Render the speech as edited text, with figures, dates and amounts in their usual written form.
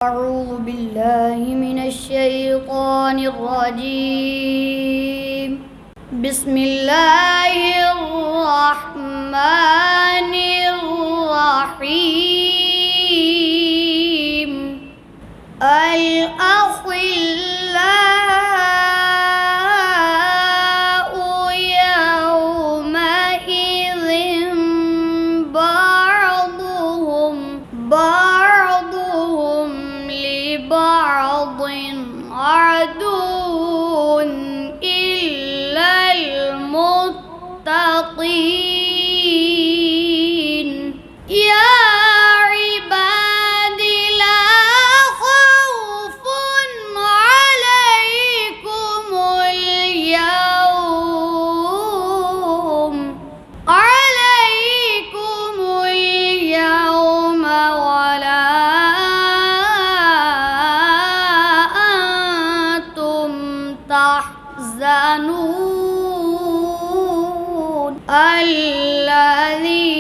أعوذ بالله من الشيطان الرجيم. بسم الله الرحمن الرحيم. الأخلاء يومئذ بعضهم لبعض عدو إلا المتقين. يا عباد لا خوف عليكم اليوم ولا أنتم تحزنون. الذين